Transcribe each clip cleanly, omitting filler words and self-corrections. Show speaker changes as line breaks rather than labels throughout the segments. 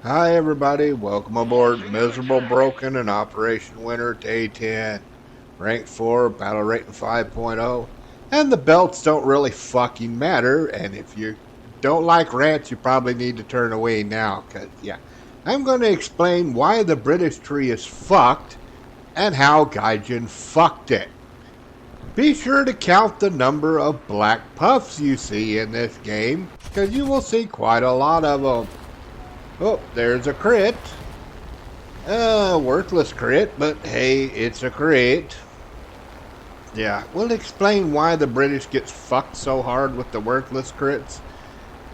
Hi everybody, welcome aboard Miserable Broken and Operation Winter Day 10. Rank 4, battle rating 5.0. And the belts don't really fucking matter, and if you don't like rants, you probably need to turn away now, cause yeah. I'm going to explain why the British tree is fucked, and how Gaijin fucked it. Be sure to count the number of black puffs you see in this game, cause you will see quite a lot of them. Oh, there's a crit. Worthless crit, but hey, it's a crit. Yeah, we'll explain why the British gets fucked so hard with the worthless crits.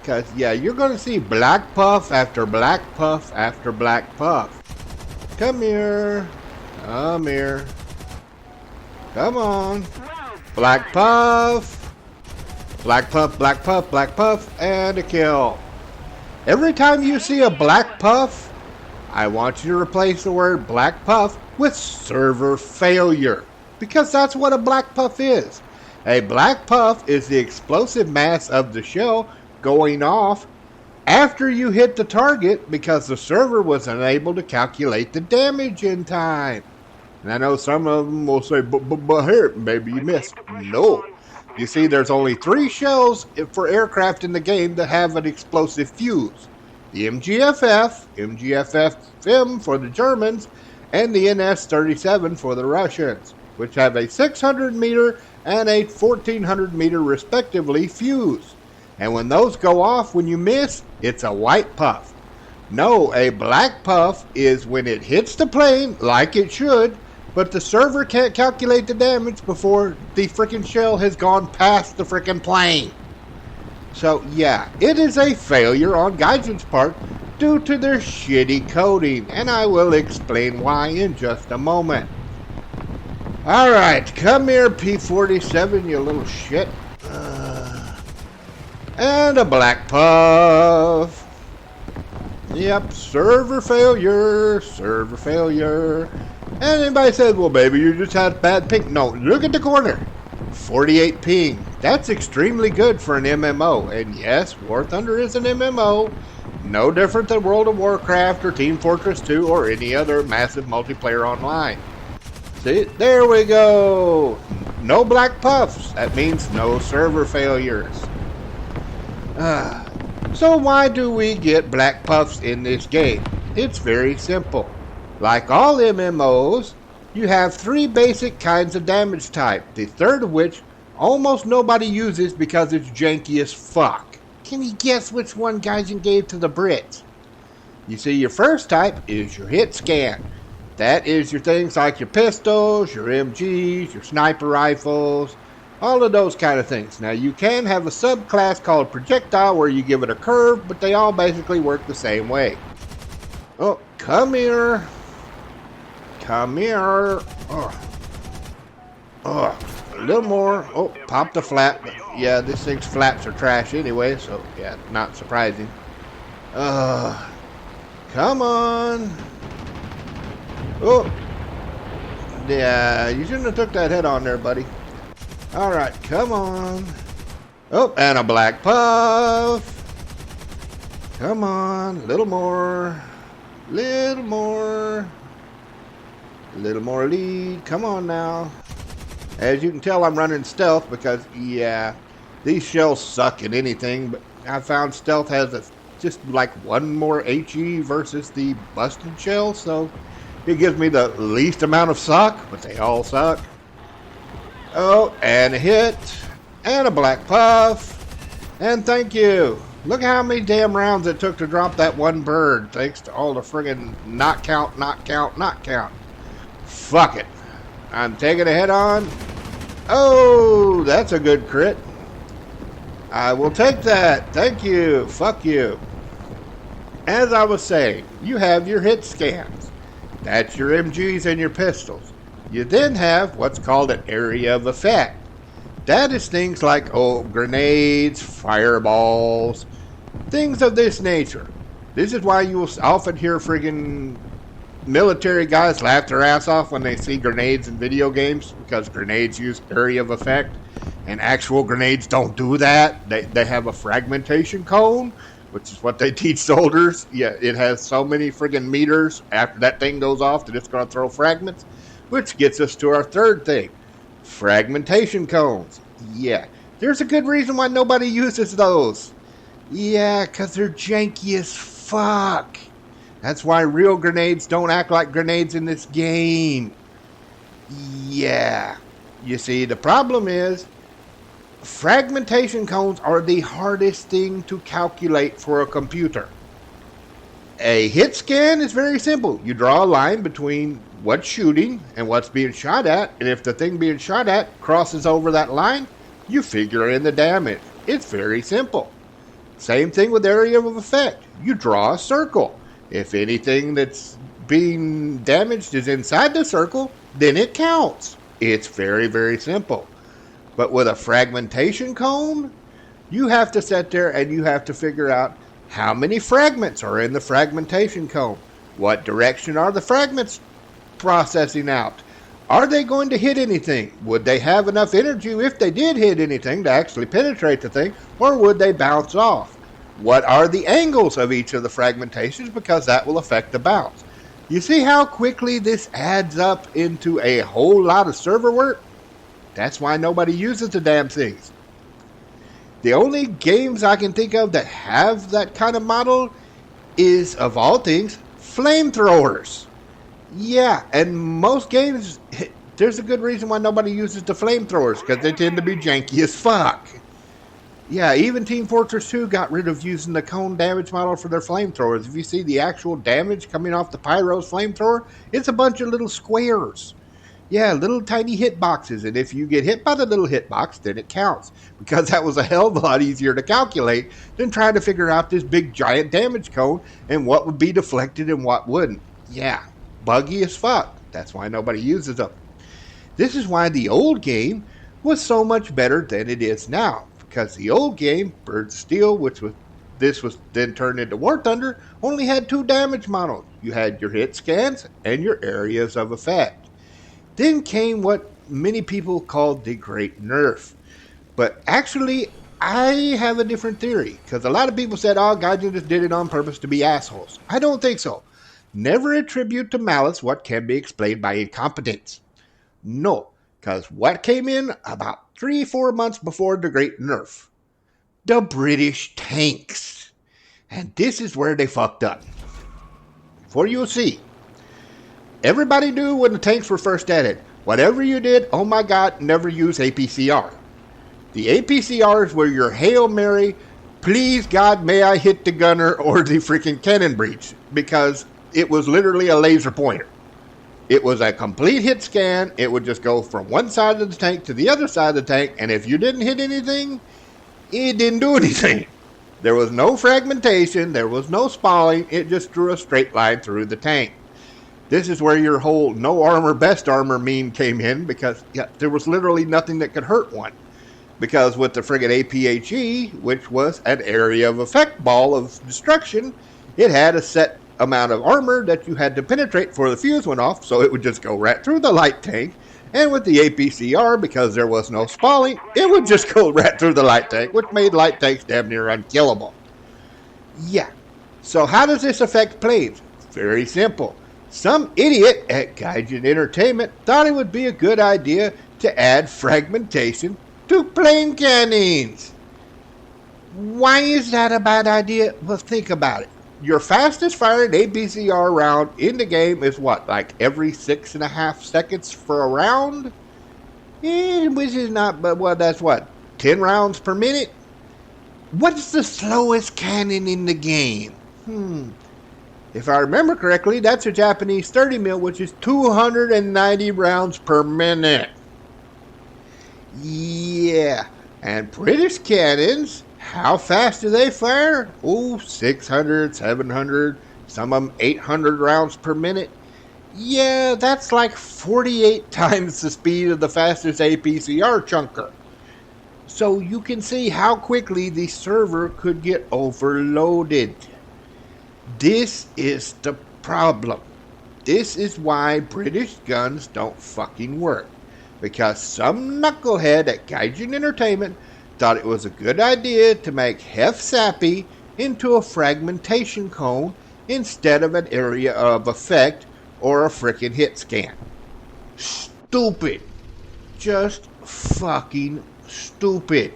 Because, yeah, you're going to see black puff after black puff after black puff. Come here. Come here. Come on. Black puff. Black puff, black puff, black puff, and a kill. Every time you see a black puff, I want you to replace the word black puff with server failure. Because that's what a black puff is. A black puff is the explosive mass of the shell going off after you hit the target because the server was unable to calculate the damage in time. And I know some of them will say, but here, maybe you missed. No. You see, there's only 3 shells for aircraft in the game that have an explosive fuse. The MGFF-M for the Germans, and the NS-37 for the Russians, which have a 600 meter and a 1400 meter respectively fuse. And when those go off when you miss, it's a white puff. No, a black puff is when it hits the plane like it should, but the server can't calculate the damage before the frickin' shell has gone past the frickin' plane. So yeah, it is a failure on Gaijin's part due to their shitty coding, and I will explain why in just a moment. Alright, come here P-47, you little shit. And a black puff. Yep, server failure, server failure. And anybody says, well, baby, you just had bad ping. No, look at the corner. 48 ping. That's extremely good for an MMO. And yes, War Thunder is an MMO. No different than World of Warcraft or Team Fortress 2 or any other massive multiplayer online. See, there we go. No black puffs. That means no server failures. So why do we get black puffs in this game? It's very simple. Like all MMOs, you have 3 basic kinds of damage type, the third of which almost nobody uses because it's janky as fuck. Can you guess which one Gaijin gave to the Brits? You see, your first type is your hit scan. That is your things like your pistols, your MGs, your sniper rifles, all of those kind of things. Now, you can have a subclass called projectile where you give it a curve, but they all basically work the same way. Oh, come here. Come here. A little more. Oh, pop the flap. Yeah, this thing's flaps are trash anyway, so yeah, not surprising. Come on. Oh. Yeah, you shouldn't have took that head on there, buddy. Alright, come on. Oh, and a black puff. Come on, a little more. Little more. A little more lead. Come on now. As you can tell, I'm running stealth because, yeah, these shells suck at anything, but I found stealth has just like 1 more HE versus the busted shell, so it gives me the least amount of suck, but they all suck. Oh, and a hit, and a black puff, and thank you. Look how many damn rounds it took to drop that 1 bird, thanks to all the friggin' not count, not count, not count. Fuck it. I'm taking a head on. Oh, that's a good crit. I will take that. Thank you. Fuck you. As I was saying, you have your hit scans. That's your MGs and your pistols. You then have what's called an area of effect. That is things like, grenades, fireballs, things of this nature. This is why you will often hear friggin' military guys laugh their ass off when they see grenades in video games because grenades use area of effect and actual grenades don't do that. They have a fragmentation cone which is what they teach soldiers. Yeah, it has so many friggin' meters after that thing goes off that it's going to throw fragments, which gets us to our third thing, fragmentation cones. Yeah, there's a good reason why nobody uses those. Yeah, because they're janky as fuck. That's why real grenades don't act like grenades in this game. Yeah. You see, the problem is, fragmentation cones are the hardest thing to calculate for a computer. A hit scan is very simple. You draw a line between what's shooting and what's being shot at, and if the thing being shot at crosses over that line, you figure in the damage. It's very simple. Same thing with area of effect. You draw a circle. If anything that's being damaged is inside the circle, then it counts. It's very, very simple. But with a fragmentation cone, you have to sit there and you have to figure out how many fragments are in the fragmentation cone. What direction are the fragments processing out? Are they going to hit anything? Would they have enough energy if they did hit anything to actually penetrate the thing? Or would they bounce off? What are the angles of each of the fragmentations? Because that will affect the bounce. You see how quickly this adds up into a whole lot of server work? That's why nobody uses the damn things. The only games I can think of that have that kind of model is, of all things, flamethrowers. Yeah, and most games, there's a good reason why nobody uses the flamethrowers, because they tend to be janky as fuck. Yeah, even Team Fortress 2 got rid of using the cone damage model for their flamethrowers. If you see the actual damage coming off the Pyro's flamethrower, it's a bunch of little squares. Yeah, little tiny hit boxes, and if you get hit by the little hit box, then it counts. Because that was a hell of a lot easier to calculate than trying to figure out this big giant damage cone and what would be deflected and what wouldn't. Yeah, buggy as fuck. That's why nobody uses them. This is why the old game was so much better than it is now. Because the old game, Birds of Steel, this was then turned into War Thunder, only had 2 damage models. You had your hit scans and your areas of effect. Then came what many people called the Great Nerf. But actually, I have a different theory. Because a lot of people said, oh, Gaijin just did it on purpose to be assholes. I don't think so. Never attribute to malice what can be explained by incompetence. No, because what came in about 3-4 months before the Great Nerf? The British tanks. And this is where they fucked up. For you'll see. Everybody knew when the tanks were first added. Whatever you did, oh my god, never use APCR. The APCRs were your Hail Mary, please God may I hit the gunner or the freaking cannon breech. Because it was literally a laser pointer. It was a complete hit scan. It would just go from one side of the tank to the other side of the tank. And if you didn't hit anything, it didn't do anything. There was no fragmentation. There was no spalling. It just drew a straight line through the tank. This is where your whole no armor, best armor meme came in. Because there was literally nothing that could hurt one. Because with the friggin' APHE, which was an area of effect ball of destruction, it had a set amount of armor that you had to penetrate before the fuse went off, so it would just go right through the light tank. And with the APCR, because there was no spalling, it would just go right through the light tank, which made light tanks damn near unkillable. Yeah, so how does this affect planes? Very simple. Some idiot at Gaijin Entertainment thought it would be a good idea to add fragmentation to plane cannons. Why is that a bad idea? Well, think about it. Your fastest firing APCR round in the game is what? Like every 6.5 seconds for a round? Which is not, but well, that's what? 10 rounds per minute? What's the slowest cannon in the game? If I remember correctly, that's a Japanese 30 mil, which is 290 rounds per minute. Yeah, and British cannons, how fast do they fire? Oh, 600, 700, some of them 800 rounds per minute. Yeah, that's like 48 times the speed of the fastest APCR chunker. So you can see how quickly the server could get overloaded. This is the problem. This is why British guns don't fucking work. Because some knucklehead at Gaijin Entertainment thought it was a good idea to make Hef Sappy into a fragmentation cone instead of an area of effect or a frickin' hit scan. Stupid. Just fucking stupid.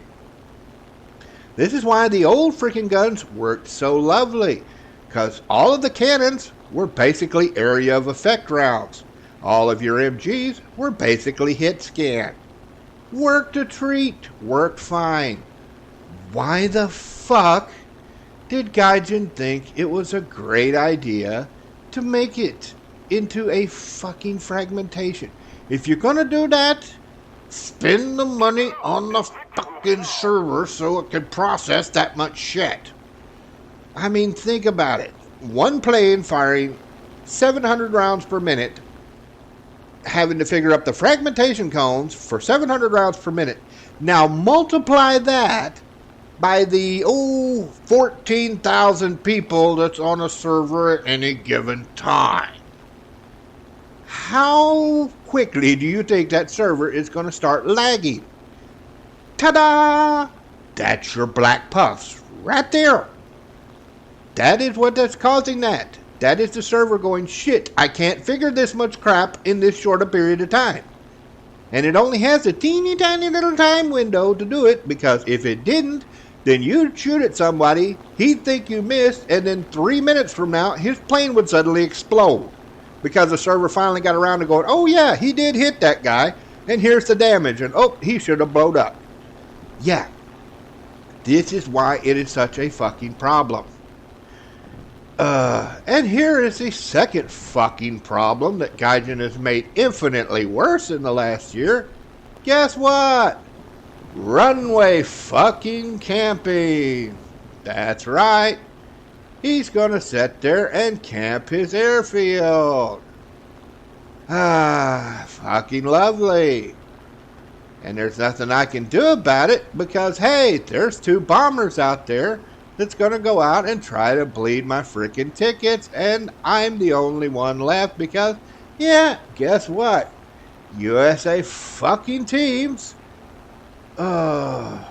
This is why the old freaking guns worked so lovely, because all of the cannons were basically area of effect rounds. All of your MGs were basically hit scan. Worked a treat, worked fine. Why the fuck did Gaijin think it was a great idea to make it into a fucking fragmentation? If you're gonna do that, spend the money on the fucking server so it can process that much shit. I mean, think about it. One plane firing 700 rounds per minute, having to figure up the fragmentation cones for 700 rounds per minute. Now multiply that by the 14,000 people that's on a server at any given time. How quickly do you think that server is going to start lagging? Ta-da! That's your black puffs right there. That is what that's causing that. That is the server going, shit, I can't figure this much crap in this short a period of time. And it only has a teeny tiny little time window to do it, because if it didn't, then you'd shoot at somebody, he'd think you missed, and then 3 minutes from now, his plane would suddenly explode. Because the server finally got around to going, oh yeah, he did hit that guy, and here's the damage, and oh, he should have blown up. Yeah, this is why it is such a fucking problem. And here is the second fucking problem that Gaijin has made infinitely worse in the last year. Guess what? Runway fucking camping. That's right. He's gonna sit there and camp his airfield. Fucking lovely. And there's nothing I can do about it because, hey, there's 2 bombers out there that's gonna go out and try to bleed my freaking tickets, and I'm the only one left because, yeah, guess what? USA fucking teams. Well,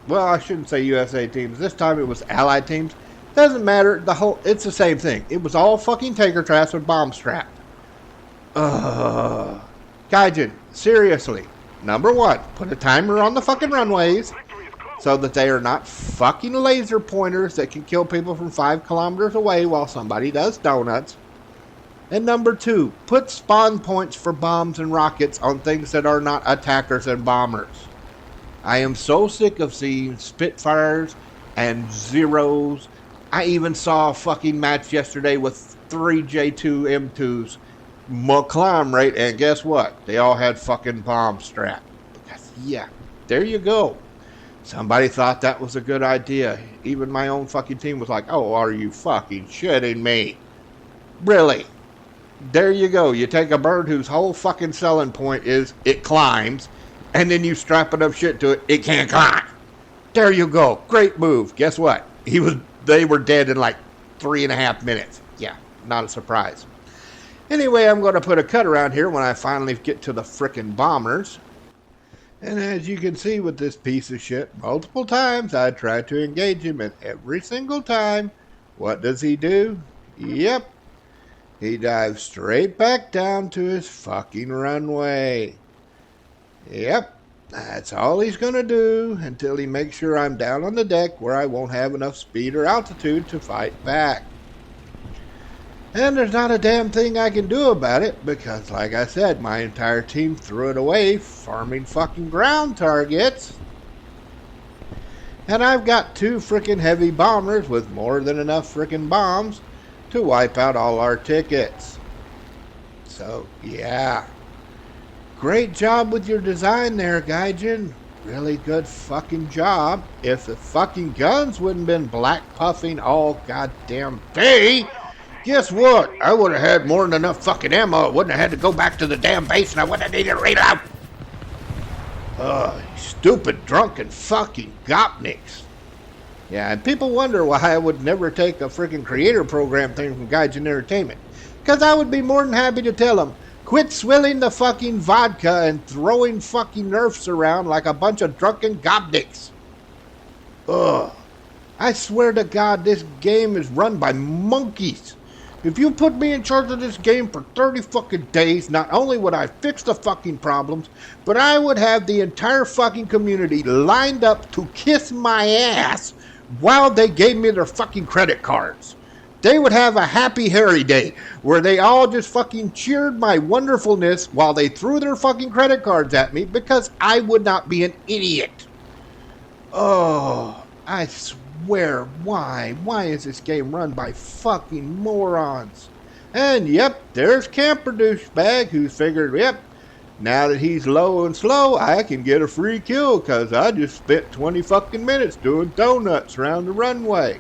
I shouldn't say USA teams. This time it was Allied teams. Doesn't matter. It's the same thing. It was all fucking tanker traps with bomb strap. Gaijin, seriously. Number 1, put a timer on the fucking runways so that they are not fucking laser pointers that can kill people from 5 kilometers away while somebody does donuts. And number 2, put spawn points for bombs and rockets on things that are not attackers and bombers. I am so sick of seeing Spitfires and Zeros. I even saw a fucking match yesterday with 3 J2 M2s climb rate, and guess what? They all had fucking bomb strap. Yeah, there you go. Somebody thought that was a good idea. Even my own fucking team was like, oh, are you fucking shitting me? Really? There you go. You take a bird whose whole fucking selling point is it climbs, and then you strap enough shit to it, it can't climb. There you go. Great move. Guess what? They were dead in like 3.5 minutes. Yeah, not a surprise. Anyway, I'm going to put a cut around here when I finally get to the frickin' bombers. And as you can see with this piece of shit, multiple times I tried to engage him, and every single time, what does he do? Yep, he dives straight back down to his fucking runway. Yep, that's all he's gonna do until he makes sure I'm down on the deck where I won't have enough speed or altitude to fight back. And there's not a damn thing I can do about it because, like I said, my entire team threw it away farming fucking ground targets. And I've got 2 frickin' heavy bombers with more than enough frickin' bombs to wipe out all our tickets. So, yeah. Great job with your design there, Gaijin. Really good fucking job. If the fucking guns wouldn't been black puffing all goddamn day, guess what? I would have had more than enough fucking ammo. I wouldn't have had to go back to the damn base and I wouldn't have needed to reload. Stupid, drunken fucking gopniks. Yeah, and people wonder why I would never take a freaking creator program thing from Gaijin Entertainment. Because I would be more than happy to tell them, quit swilling the fucking vodka and throwing fucking nerfs around like a bunch of drunken gopniks. I swear to God, this game is run by monkeys. If you put me in charge of this game for 30 fucking days, not only would I fix the fucking problems, but I would have the entire fucking community lined up to kiss my ass while they gave me their fucking credit cards. They would have a happy hairy day where they all just fucking cheered my wonderfulness while they threw their fucking credit cards at me because I would not be an idiot. Oh, I swear, why? Why is this game run by fucking morons? And yep, there's Camper Douchebag who figured, yep, now that he's low and slow, I can get a free kill because I just spent 20 fucking minutes doing donuts around the runway.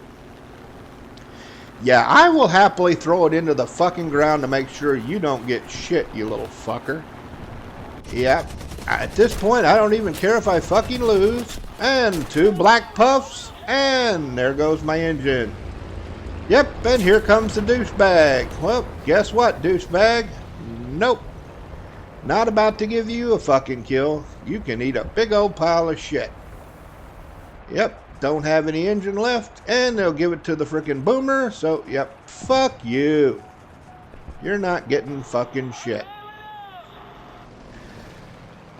Yeah, I will happily throw it into the fucking ground to make sure you don't get shit, you little fucker. Yep, at this point, I don't even care if I fucking lose. And 2 black puffs, and there goes my engine. Yep, and here comes the douchebag. Well, guess what, douchebag? Nope. Not about to give you a fucking kill. You can eat a big old pile of shit. Yep, don't have any engine left, and they'll give it to the frickin' boomer, so, yep, fuck you. You're not getting fucking shit.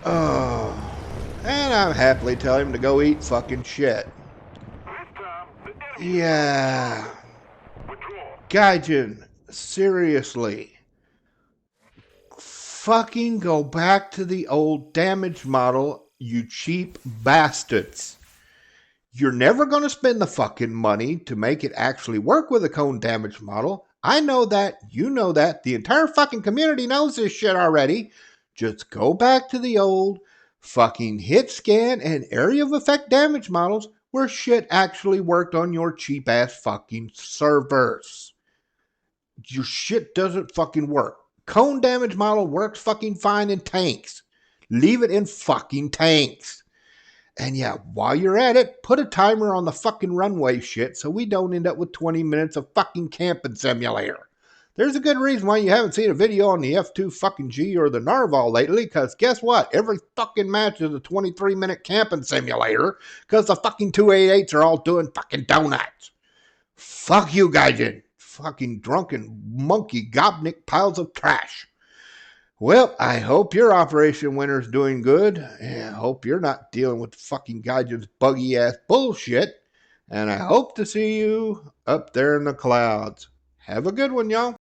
Oh, and I'm happily telling him to go eat fucking shit. Yeah. Gaijin, seriously. Fucking go back to the old damage model, you cheap bastards. You're never going to spend the fucking money to make it actually work with a cone damage model. I know that. You know that. The entire fucking community knows this shit already. Just go back to the old fucking hit scan and area of effect damage models where shit actually worked on your cheap ass fucking servers. Your shit doesn't fucking work. Cone damage model works fucking fine in tanks. Leave it in fucking tanks. And yeah, while you're at it, put a timer on the fucking runway shit so we don't end up with 20 minutes of fucking camping simulator. There's a good reason why you haven't seen a video on the F2 fucking G or the Narval lately, because guess what? Every fucking match is a 23-minute camping simulator because the fucking 288s are all doing fucking donuts. Fuck you, Gaijin. Fucking drunken monkey gobnik piles of trash. Well, I hope your Operation Winter's doing good. I hope you're not dealing with fucking Gaijin's buggy ass bullshit. And I hope to see you up there in the clouds. Have a good one, y'all.